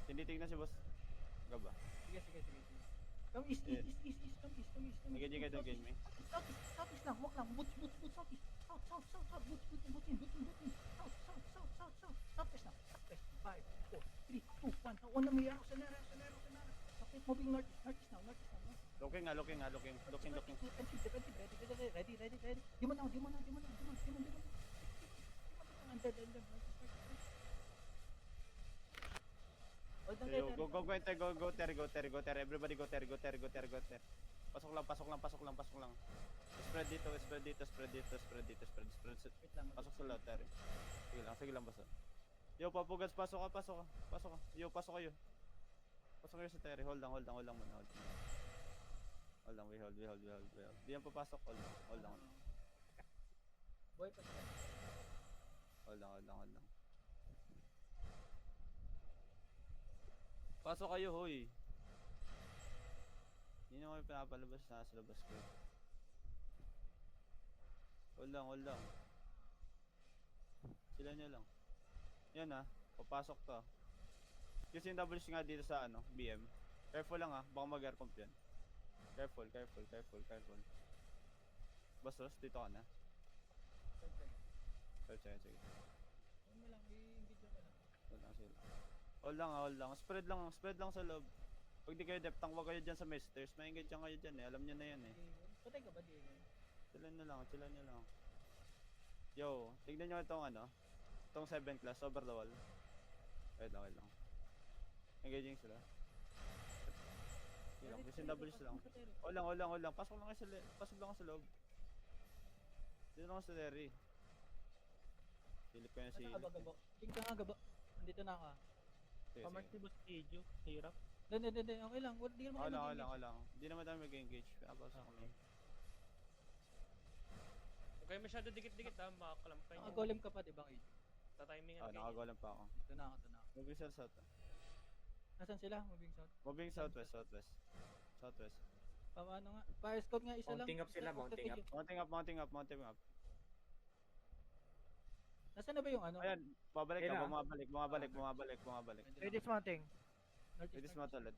Tinitignan si boss. Gaba. Sige. Come east. Come east. Engage ka doon, engage me. Southeast lang. Walk lang. Boots. Southeast. South. Boots in. South. Southwest lang. Southwest. 5, 4, 3, 2, 1. Now, una may arrow. Sanara. Okay, moving northeast now. Looking. Defensive. Ready. Di mo na. Under. Hold on, Yo, go Terry. Everybody go Terry. Pasok lang. Spread dito. Wait lang. Pasok sa lahat, Terry. Sige lang, basta. Yo, Papugats, pasok ka. Yo, pasok kayo. Pasok kayo sa Terry. Hold lang muna. Hold lang, we hold. Di yan papasok, hold lang. Boy, pa siya. Hold lang. Pasok kayo, hoy. Hindi na kayo pinapalabas, nasa labas ko. Hold lang. Sila nyo lang. Yan papasok to. Kasi yung double nga dito sa BM. Careful lang baka mag-air comp yan. Careful. Bastos, dito ka na. Sige. Ano lang, i-video ka lang. Hold lang sila. Hold lang. Spread lang sa loob. Pag di kayo depth tank, wag kayo dyan sa masters. Maingay dyan kayo dyan Alam nyo na yan Patay ka ba, Diego? Chilan nyo lang. Yo, tignan nyo itong 7 class over the wall. Wait lang. Engaging sila. Sige lang, disengage lang. Hold lang. Pasok lang sa loob. Dito lang sa Terry. Silip ko yan si... Gabo. Tingka nga, Gabo. Andito na ka. Pamark si Boss Ejo, hirap. Hindi. Okay lang. Di naman Okay lang. Hindi naman tayo mag-engage. Pinapasok kami. Huwag kayo masyado dikit-dikit makakalampay niyo. Nakagolem ka pa, di ba, Ejo? Tatimingan kayo. Nakagolan pa ako. Ito na ako. Moving south. Nasaan sila? Moving south? Moving southwest. Paano nga? Fire scout nga isa lang. Mounting up sila, mounting up. Mounting up. Nasaan na ba yung ano? Ayan, pabalik ka, Ayun bumabalik. Dismounting. Dismantle it.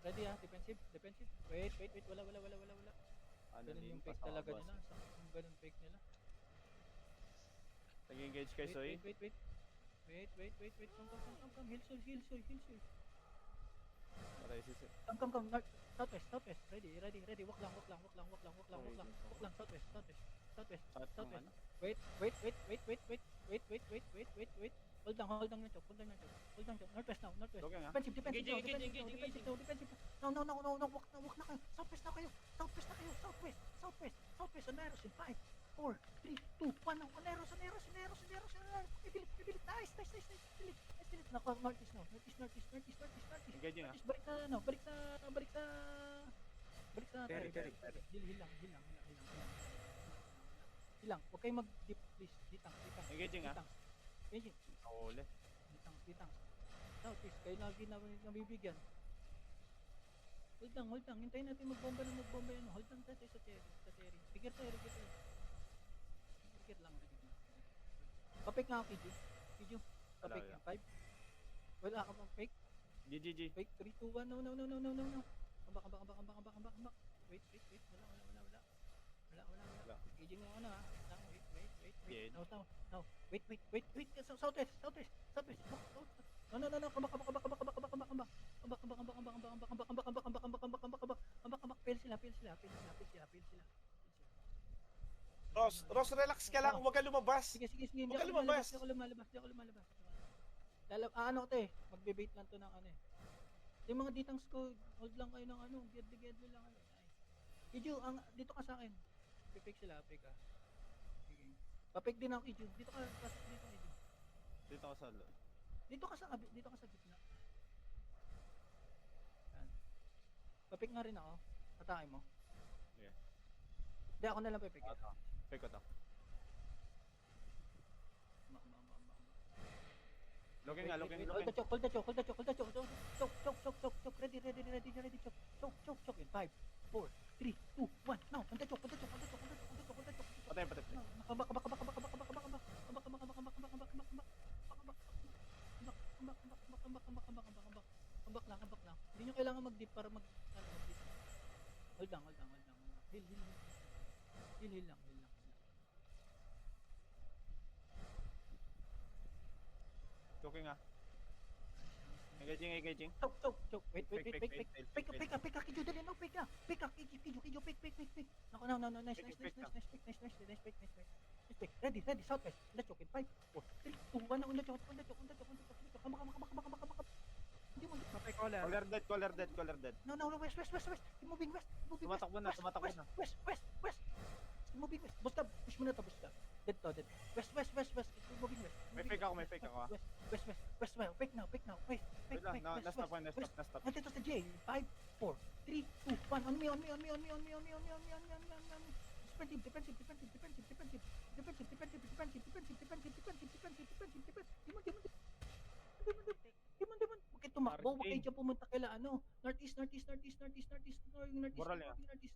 Ready defensive. Wait. Wala. Ganun yung fake talaga nila. Ganun fake nila. Nag-engage kay Soy. Wait. Come. Heal soy. Aray, sisi. Come. North. Southwest. Ready. Walk lang. Southwest. Wait. Hold on yung chok. Northwest now. Okay nga. Defensive. Engage. No. Walk na kayo. Southwest na kayo. Southwest. Oneros in 5, 4, 3, 2, 1. Oneros. Pipilit. Nice. Pipilit. Northeast now. Northeast. Engage nga. Balik sa Terry. Heal lang. Huwag kayo mag-dip, please. Ditang. Engage nga. Engage. Nakuli. Ditang. Southeast, kayo lagi na nabibigyan. Hold lang. Hintayin natin magbomba yan. Hold lang tayo sa Terry. Figure tayo. Figure lang. Papake nga ako, Kiju. Papake nga. 5. Wala ka bang fake? GG. Fake. 3, 2, 1. No. Ambak. Wait. Wala. Engaging mo wait. Dead. No. Wait. Southwest. No. Ambak. Fail sila. Ross, relax ka lang, huwag ka lumabas. Sige. Hindi Huwag ka ako lumabas. lumalabas. Magbe-bait lang to ng yung mga ditangs ko, hold lang kayo ng gedli lang Kiju, dito ka sa akin. Pipik sila, pick ka. Sige. Papik din ako, Kiju. Dito ka, pasok dito, Kiju. Dito ka sa loob. Dito ka sa gitna. Yan. Papik nga rin ako. Atake mo. Yeah. Hindi, ako na lang pipik. Pick ko to. Looking. Hold the choke. Choke. Ready. Choke. In 5, 4, 3, 2, 1. Now, on the choke. Patay. Bak. Kabak lang, kabak lang. Hindi nyo kailangan mag-dip para mag-dip. Hold lang. Heal. Heal lang. Choking ah. Engaging. Choke. Wait. Fake, Pick up. Kijo, dali, no, pick up. Pick up, Kijo, pick. No. Nice. Pick. Ready, southwest. Let's choke in 5, 4, 3, 2, 1, on the choke. Come. Hindi mo, Patay caller. Caller dead. no, west. Keep moving west. Tumatakbo na. West. Keep moving west. Basta, push mo na to, basta. Dead. West. Keep moving west. May fake ako ah. West. Pick now. Wait. Wait lang, na-stop. Nandito sa J. 5, 4, 3, 2, 1. On me. Defensive. Demon. Huwag kayo tumakbo. Huwag kayo dyan pumunta kaila, northeast. Moral yan. Northeast.